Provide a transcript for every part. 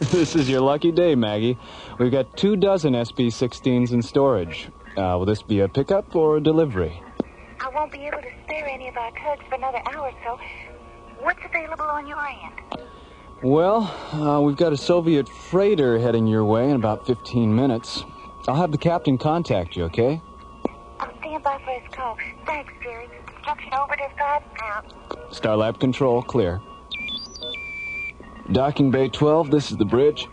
This is your lucky day, Maggie. We've got 24 SP-16s in storage. Will this be a pickup or a delivery? I won't be able to spare any of our tugs for another hour or so. What's available on your end? Well, we've got a Soviet freighter heading your way in about 15 minutes. I'll have the captain contact you, okay? I'll stand by for his call. Thanks, Jerry. Instruction Operative 5 out. Starlab control, clear. Docking Bay 12, this is the bridge.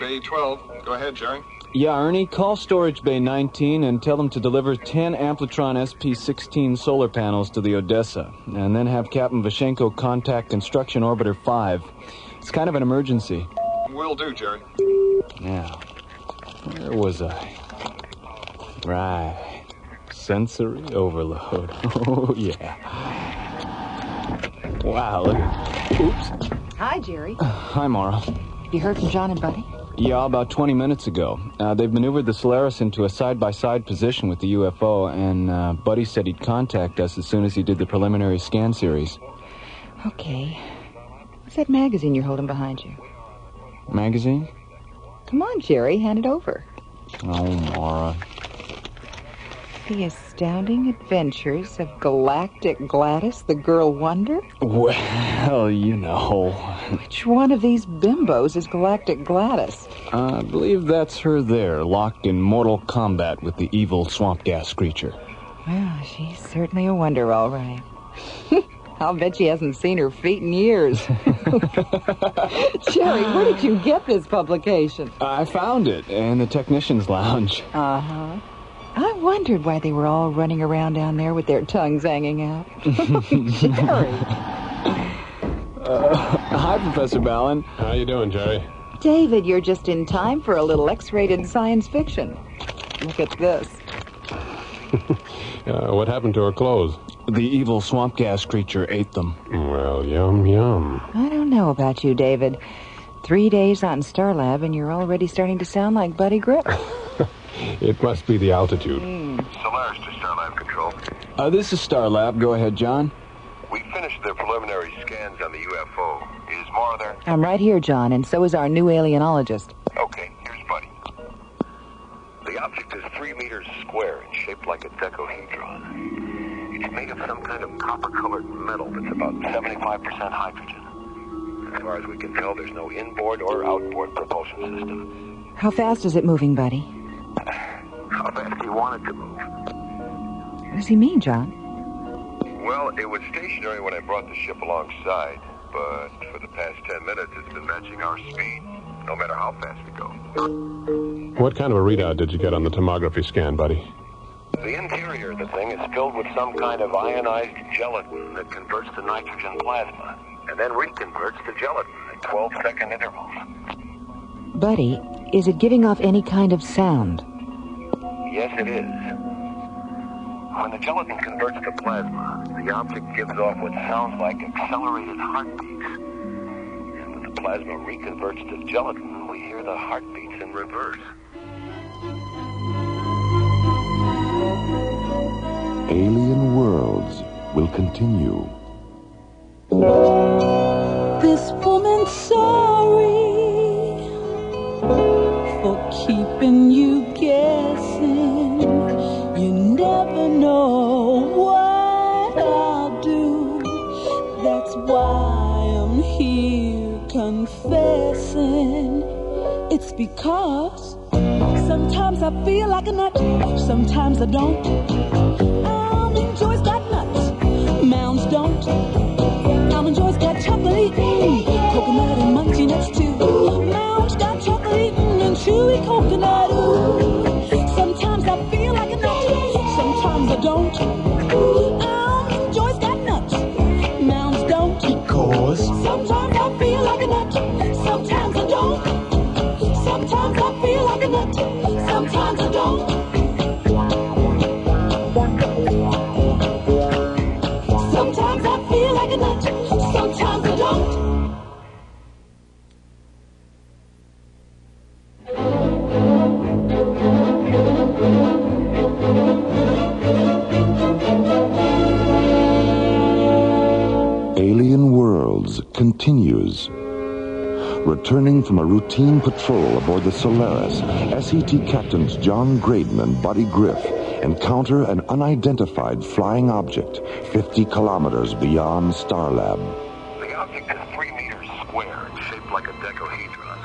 Bay 12. Go ahead, Jerry. Yeah, Ernie, call Storage Bay 19 and tell them to deliver 10 Amplitron SP-16 solar panels to the Odessa, and then have Captain Vashenko contact Construction Orbiter 5. It's kind of an emergency. Will do, Jerry. Now, where was I? Right. Sensory overload. Oh, yeah. Wow, look at... Oops. Hi, Jerry. Hi, Mara. You heard from John and Buddy? Yeah, about 20 minutes ago. They've maneuvered the Solaris into a side-by-side position with the UFO, and Buddy said he'd contact us as soon as he did the preliminary scan series. Okay. What's that magazine you're holding behind you? Magazine? Come on, Jerry, hand it over. Oh, Mara. The Astounding Adventures of Galactic Gladys, the Girl Wonder? Well, you know. Which one of these bimbos is Galactic Gladys? I believe that's her there, locked in mortal combat with the evil swamp gas creature. Well, she's certainly a wonder, all right. I'll bet she hasn't seen her feet in years. Jerry, where did you get this publication? I found it in the technician's lounge. Uh-huh. I wondered why they were all running around down there with their tongues hanging out. Jerry. Hi, Professor Ballin. How you doing, Jerry? David, you're just in time for a little X-rated science fiction. Look at this. What happened to her clothes? The evil swamp gas creature ate them. Well, yum, yum. I don't know about you, David. 3 days on Starlab and you're already starting to sound like Buddy Grip. It must be the altitude. Solaris to Starlab Control. This is Starlab. Go ahead, John. We finished the preliminary scans on the UFO. Is Mara there? I'm right here, John, and so is our new alienologist. Okay, here's Buddy. The object is 3 meters square and shaped like a dodecahedron. It's made of some kind of copper-colored metal that's about 75% hydrogen. As far as we can tell, there's no inboard or outboard propulsion system. How fast is it moving, Buddy? How fast do you want it to move? What does he mean, John? Well, it was stationary when I brought the ship alongside, but for the past 10 minutes, it's been matching our speed, no matter how fast we go. What kind of a readout did you get on the tomography scan, Buddy? The interior of the thing is filled with some kind of ionized gelatin that converts to nitrogen plasma, and then reconverts to gelatin at 12-second intervals. Buddy, is it giving off any kind of sound? Yes, it is. When the gelatin converts to plasma, the object gives off what sounds like accelerated heartbeats. And when the plasma reconverts to gelatin, we hear the heartbeats in reverse. Alien Worlds will continue. This woman's sorry for keeping you guessing. You never know what I'll do. That's why I'm here confessing. It's because sometimes I feel like a nut, sometimes I don't. Almond Joy's got nuts, Mounds don't. Almond Joy's got chocolate, coconut and munchy nuts too. Mounds got chocolate and chewy coconut. Ooh. Sometimes I feel like a nut, sometimes I don't. Almond Joy's got nuts, Mounds don't. Because sometimes I feel like a nut, sometimes I don't. Sometimes I feel like a nut, sometimes I don't. Sometimes I feel like a nut, sometimes I don't. Alien Worlds continues. Returning from a routine patrol aboard the Solaris, SET Captains John Graydon and Buddy Griff encounter an unidentified flying object 50 kilometers beyond Starlab. The object is 3 meters square, shaped like a decahedron.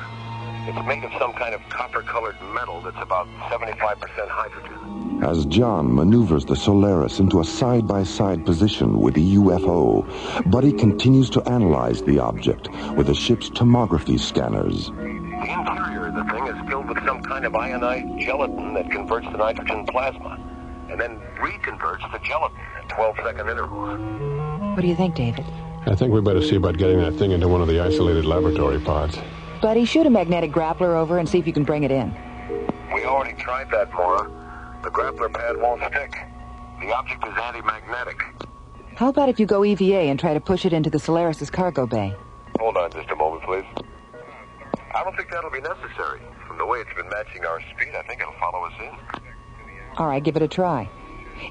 It's made of some kind of copper-colored metal that's about 75% hydrogen. As John maneuvers the Solaris into a side-by-side position with the UFO, Buddy continues to analyze the object with the ship's tomography scanners. The interior of the thing is filled with some kind of ionized gelatin that converts to nitrogen plasma, and then reconverts the gelatin at 12-second intervals. What do you think, David? I think we better see about getting that thing into one of the isolated laboratory pods. Buddy, shoot a magnetic grappler over and see if you can bring it in. We already tried that, Maura. The grappler pad won't stick. The object is anti-magnetic. How about if you go EVA and try to push it into the Solaris' cargo bay? Hold on just a moment, please. I don't think that'll be necessary. From the way it's been matching our speed, I think it'll follow us in. All right, give it a try.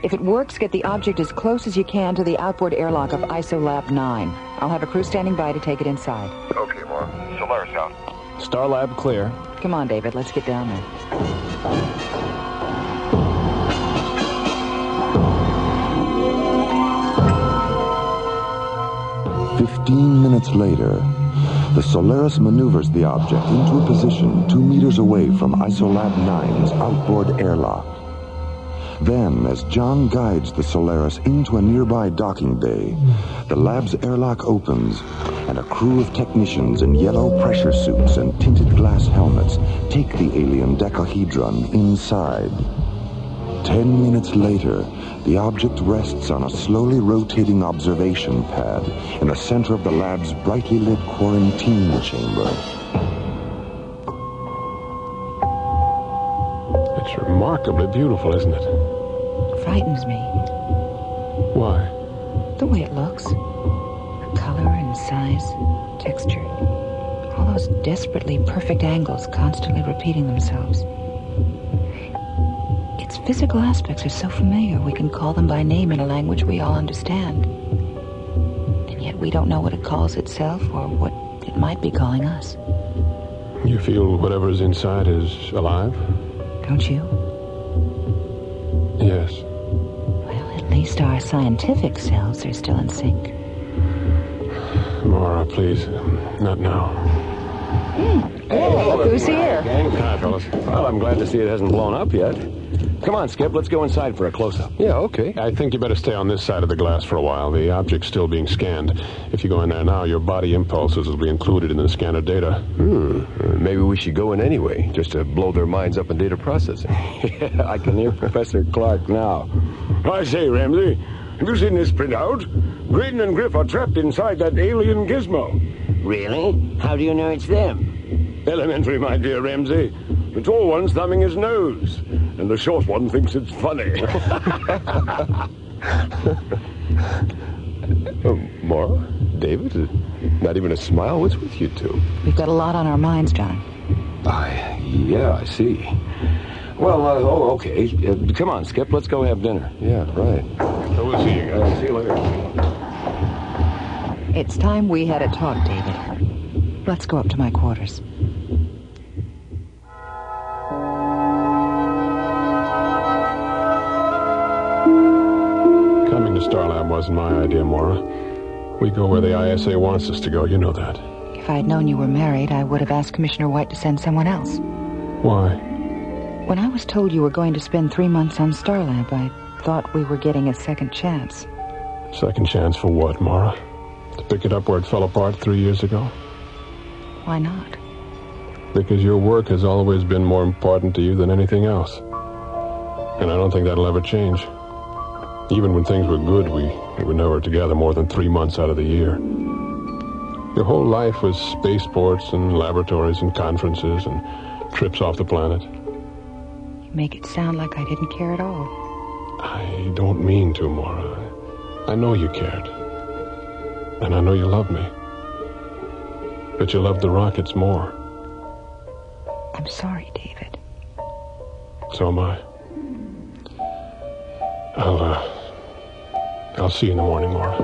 If it works, get the object as close as you can to the outboard airlock of ISOLAB 9. I'll have a crew standing by to take it inside. Okay, Maura. Solaris out. Starlab clear. Come on, David, let's get down there. 15 minutes later, the Solaris maneuvers the object into a position 2 meters away from ISOLAB 9's outboard airlock. Then, as John guides the Solaris into a nearby docking bay, the lab's airlock opens, and a crew of technicians in yellow pressure suits and tinted glass helmets take the alien decahedron inside. 10 minutes later, the object rests on a slowly rotating observation pad in the center of the lab's brightly lit quarantine chamber. It's remarkably beautiful, isn't it? Frightens me. Why? The way it looks. The color and size, texture. All those desperately perfect angles constantly repeating themselves. Its physical aspects are so familiar we can call them by name in a language we all understand. And yet we don't know what it calls itself or what it might be calling us. You feel whatever is inside is alive? Don't you? Yes. Well, at least our scientific selves are still in sync. Maura, please. Not now. Oh, look who's here. Gang. Hi, fellas. Well, I'm glad to see it hasn't blown up yet. Come on, Skip. Let's go inside for a close-up. Yeah, okay. I think you better stay on this side of the glass for a while. The object's still being scanned. If you go in there now, your body impulses will be included in the scanner data. Maybe we should go in anyway, just to blow their minds up in data processing. Yeah, I can hear Professor Clark now. I say, Ramsey, have you seen this printout? Graydon and Griff are trapped inside that alien gizmo. Really? How do you know it's them? Elementary, my dear Ramsey. The tall one's thumbing his nose, and the short one thinks it's funny. Maura? David? Not even a smile? What's with you two? We've got a lot on our minds, John. Yeah, I see. Well, okay. Come on, Skip. Let's go have dinner. Yeah, right. We'll see you guys. See you later. It's time we had a talk, David. Let's go up to my quarters. Coming to Starlab wasn't my idea, Maura. We go where the ISA wants us to go. You know that. If I had known you were married, I would have asked Commissioner White to send someone else. Why? When I was told you were going to spend 3 months on Starlab, I thought we were getting a second chance. Second chance for what, Maura? To pick it up where it fell apart 3 years ago? Why not? Because your work has always been more important to you than anything else. And I don't think that'll ever change. Even when things were good, we were never together more than 3 months out of the year. Your whole life was spaceports and laboratories and conferences and trips off the planet. You make it sound like I didn't care at all. I don't mean to, Maura. I know you cared. And I know you love me. But you love the rockets more. I'm sorry, David. So am I. I'll see you in the morning, Maura.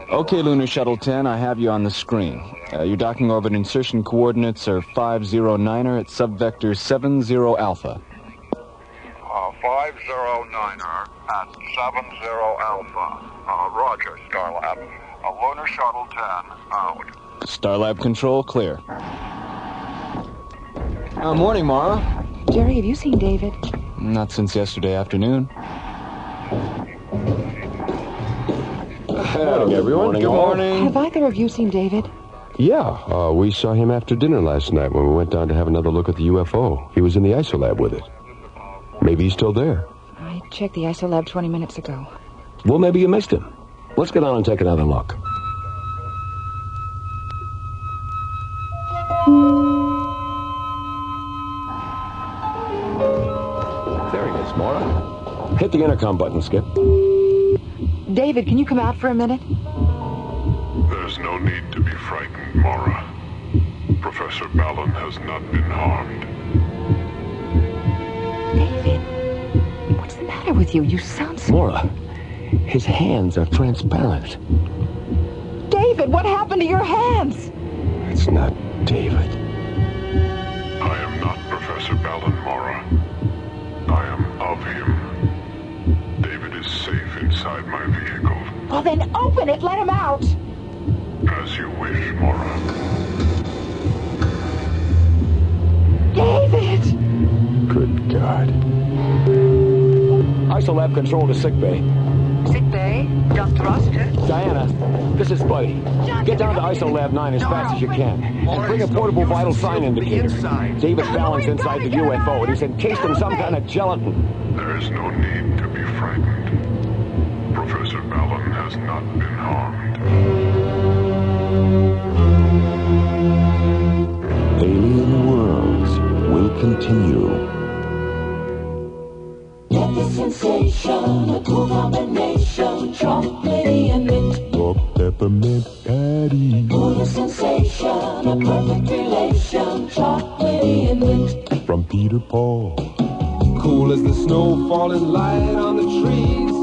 Okay, Lunar Shuttle 10, I have you on the screen. Your docking orbit insertion coordinates are 509er at subvector 70 Alpha. 509er at 70 Alpha. Roger, Starlab. Lunar Shuttle 10, out. Starlab control, clear. Morning, Mara. Jerry, have you seen David? Not since yesterday afternoon. Morning, everyone. Good morning. Have either of you seen David? Yeah, we saw him after dinner last night when we went down to have another look at the UFO. He was in the ISOLAB with it. Maybe he's still there. I checked the ISOLAB 20 minutes ago. Well, maybe you missed him. Let's get on and take another look. There he is, Mara. Hit the intercom button, Skip. David, can you come out for a minute? There's no need to be frightened, Mara. Professor Ballon has not been harmed. David, what's the matter with you? You sound so... Mara, his hands are transparent. David, what happened to your hands? It's not David. I am not Professor Ballon, Mara. I am of him. David is safe inside my vehicle. Well, then open it. Let him out. As you wish, Mara. David! Good God. ISOLAB control to sickbay. Sickbay? Dr. Rossiter? Diana, this is Buddy. Get down to ISOLAB 9 as fast as you can. And bring a portable vital sign indicator. David Fallon's inside the UFO, and he's encased in some kind of gelatin. There is no need to be frightened. Professor Ballon has not been harmed. Alien Worlds will continue. Get the sensation, a cool combination, chocolatey and mint. Your peppermint patty. Cool the sensation, a perfect relation, chocolatey and mint. From Peter Paul. Cool as the snow falling light on the trees.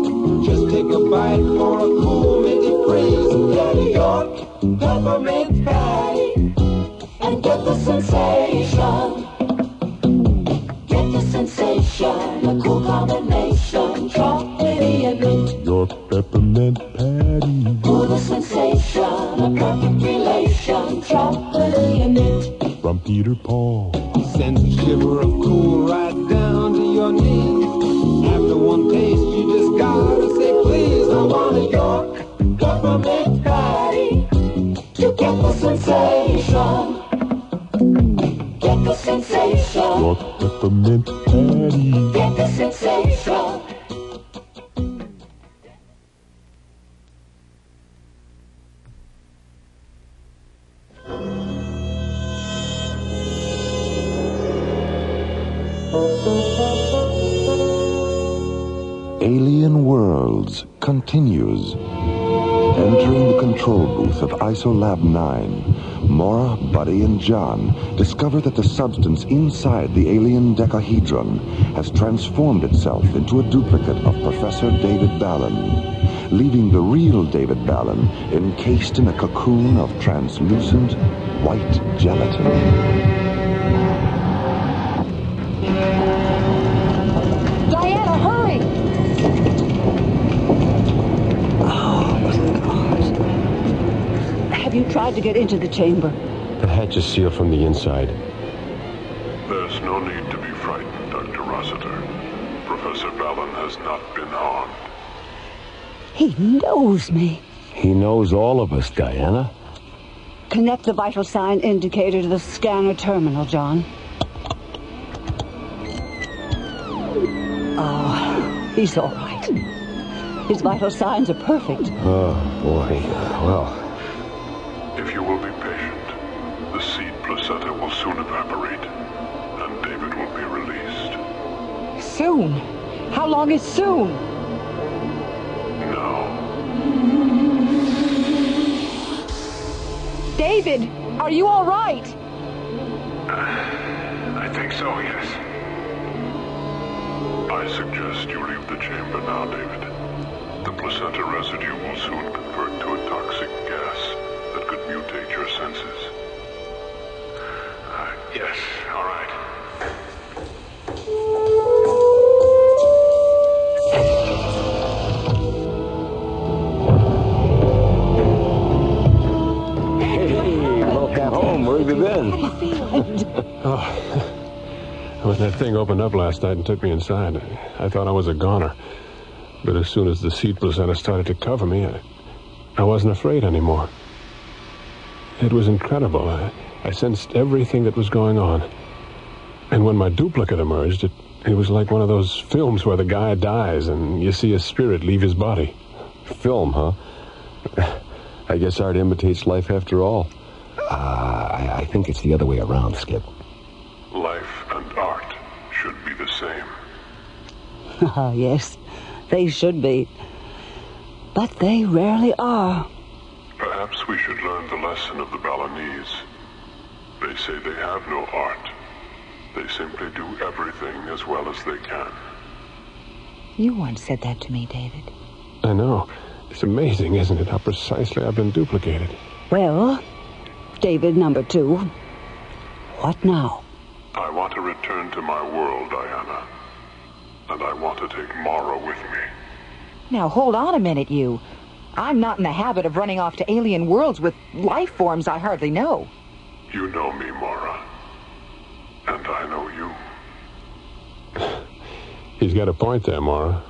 Just take a bite for a cool minty freeze. Get New York peppermint patty and get the sensation. Get the sensation, a cool combination, chocolatey and mint. Your peppermint patty. Cool the sensation, a perfect relation, chocolatey and mint. From Peter Paul. Sends a shiver of cool right down to your knees. After one taste, you just gotta say please. I want a York peppermint patty to get the sensation. Get the sensation. Your peppermint patty. Get the sensation. Alien Worlds continues. Entering the control booth of ISOLAB 9, Mora, Buddy, and John discover that the substance inside the alien decahedron has transformed itself into a duplicate of Professor David Ballon, leaving the real David Ballon encased in a cocoon of translucent white gelatin. Diana, hurry! Have you tried to get into the chamber? The hatch is sealed from the inside. There's no need to be frightened, Dr. Rossiter. Professor Ballon has not been harmed. He knows me. He knows all of us, Diana. Connect the vital sign indicator to the scanner terminal, John. Oh, he's all right. His vital signs are perfect. Oh, boy. Well... If you will be patient, the seed placenta will soon evaporate, and David will be released. Soon? How long is soon? Now. David, are you all right? I think so, yes. I suggest you leave the chamber now, David. The placenta residue will soon convert to a toxin. long have you been? Oh, when that thing opened up last night and took me inside, I thought I was a goner. But as soon as the seed placenta started to cover me, I wasn't afraid anymore. It was incredible. I sensed everything that was going on. And when my duplicate emerged, it was like one of those films where the guy dies and you see his spirit leave his body. Film, huh? I guess art imitates life after all. I think it's the other way around, Skip. Life and art should be the same. Ah, yes, they should be. But they rarely are. Perhaps we should learn the lesson of the Balinese. They say they have no art. They simply do everything as well as they can. You once said that to me, David. I know. It's amazing, isn't it, how precisely I've been duplicated. Well, David number 2, what now? I want to return to my world, Diana. And I want to take Mara with me. Now, hold on a minute, you. I'm not in the habit of running off to alien worlds with life forms I hardly know. You know me, Mara. And I know you. He's got a point there, Mara.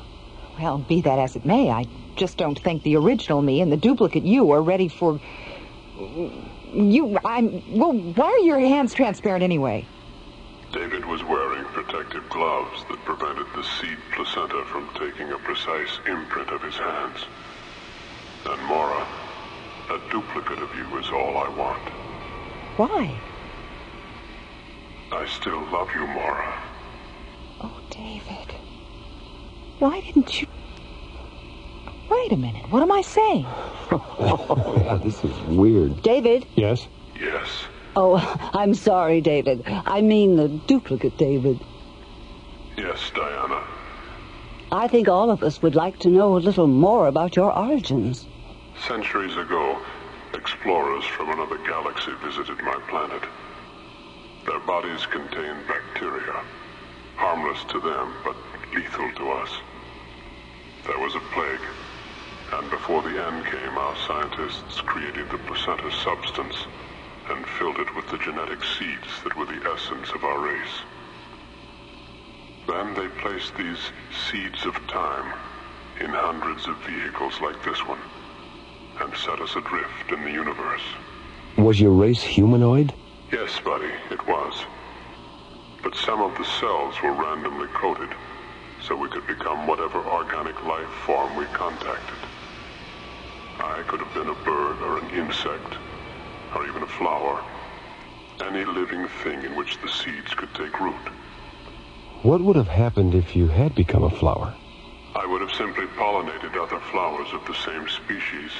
Well, be that as it may, I just don't think the original me and the duplicate you are ready for... Well, why are your hands transparent anyway? David was wearing protective gloves that prevented the seed placenta from taking a precise imprint of his hands. And Mara, a duplicate of you is all I want. Why? I still love you, Mara. Oh, David. Why didn't you... Wait a minute. What am I saying? This is weird. David? Yes? Yes. Oh, I'm sorry, David. I mean the duplicate David. Yes, Diana. I think all of us would like to know a little more about your origins. Centuries ago, explorers from another galaxy visited my planet. Their bodies contained bacteria, harmless to them, but lethal to us. There was a plague, and before the end came, our scientists created the placenta substance and filled it with the genetic seeds that were the essence of our race. Then they placed these seeds of time in hundreds of vehicles like this one and set us adrift in the universe. Was your race humanoid? Yes, buddy, it was. But some of the cells were randomly coded, so we could become whatever organic life form we contacted. I could have been a bird or an insect, or even a flower. Any living thing in which the seeds could take root. What would have happened if you had become a flower? I would have simply pollinated other flowers of the same species,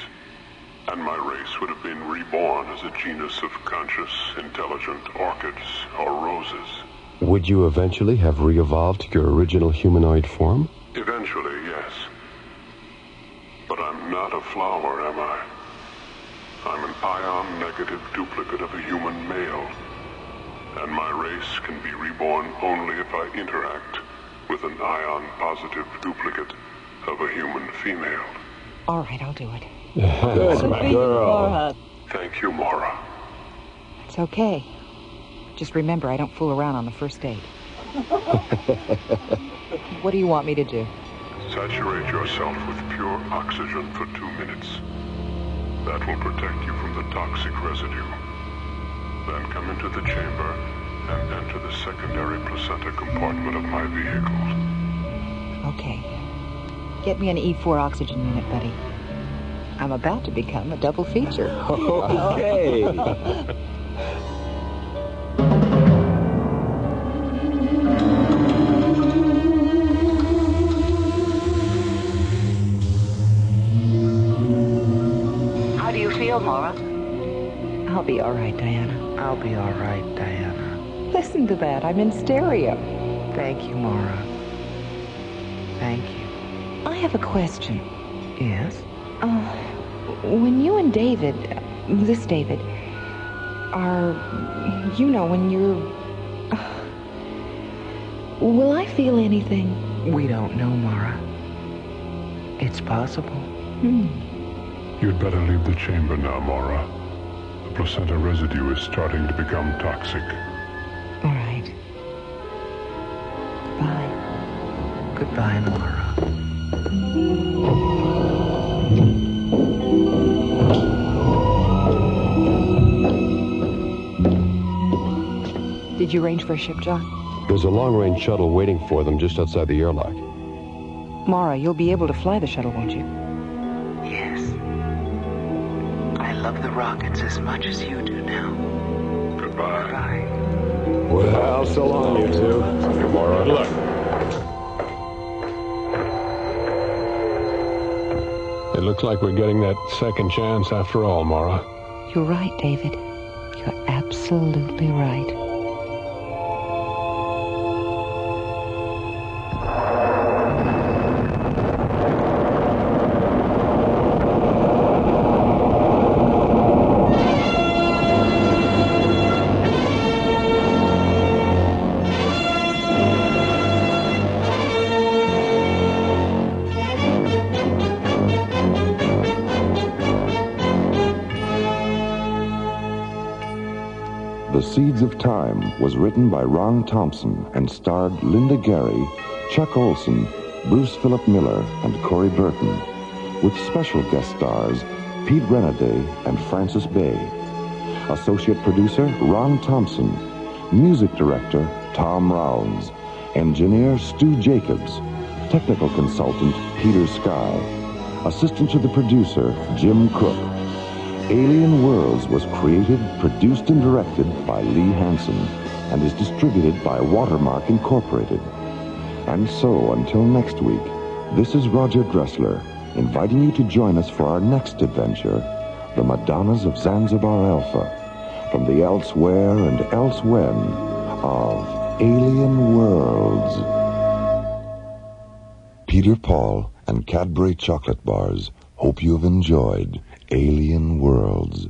and my race would have been reborn as a genus of conscious, intelligent orchids or roses. Would you eventually have re-evolved to your original humanoid form? Eventually, yes. But I'm not a flower, am I? I'm an ion-negative duplicate of a human male. And my race can be reborn only if I interact with an ion-positive duplicate of a human female. All right, I'll do it. Good girl. Thank you, Mara. It's okay. Just remember, I don't fool around on the first date. What do you want me to do? Saturate yourself with pure oxygen for 2 minutes. That will protect you from the toxic residue. Then come into the chamber and enter the secondary placenta compartment of my vehicle. Okay. Get me an E4 oxygen unit, buddy. I'm about to become a double feature. Okay. How do you feel, Mara? I'll be all right, Diana. I'll be all right, Diana. Listen to that. I'm in stereo. Thank you, Mara. Thank you. I have a question. Yes? When you and David, this David, are, you know, when you're... will I feel anything? We don't know, Mara. It's possible. You'd better leave the chamber now, Mara. The placenta residue is starting to become toxic. All right. Goodbye. Goodbye, Mara. Did you arrange for a ship, John? There's a long-range shuttle waiting for them just outside the airlock. Mara, you'll be able to fly the shuttle, won't you? Yes. I love the rockets as much as you do now. Goodbye. Goodbye. Well, so long, you two. Hey, Mara. Good luck. It looks like we're getting that second chance after all, Mara. You're right, David. You're absolutely right. The Seeds of Time was written by Ron Thompson and starred Linda Gary, Chuck Olson, Bruce Philip Miller, and Corey Burton, with special guest stars Pete Renaday and Francis Bay. Associate producer Ron Thompson. Music director Tom Rounds. Engineer Stu Jacobs. Technical consultant Peter Sky. Assistant to the producer Jim Cook. Alien Worlds was created, produced, and directed by Lee Hansen and is distributed by Watermark Incorporated. And so, until next week, this is Roger Dressler, inviting you to join us for our next adventure, The Madonnas of Zanzibar Alpha, from the elsewhere and elsewhen of Alien Worlds. Peter Paul and Cadbury Chocolate Bars hope you have enjoyed Alien Worlds.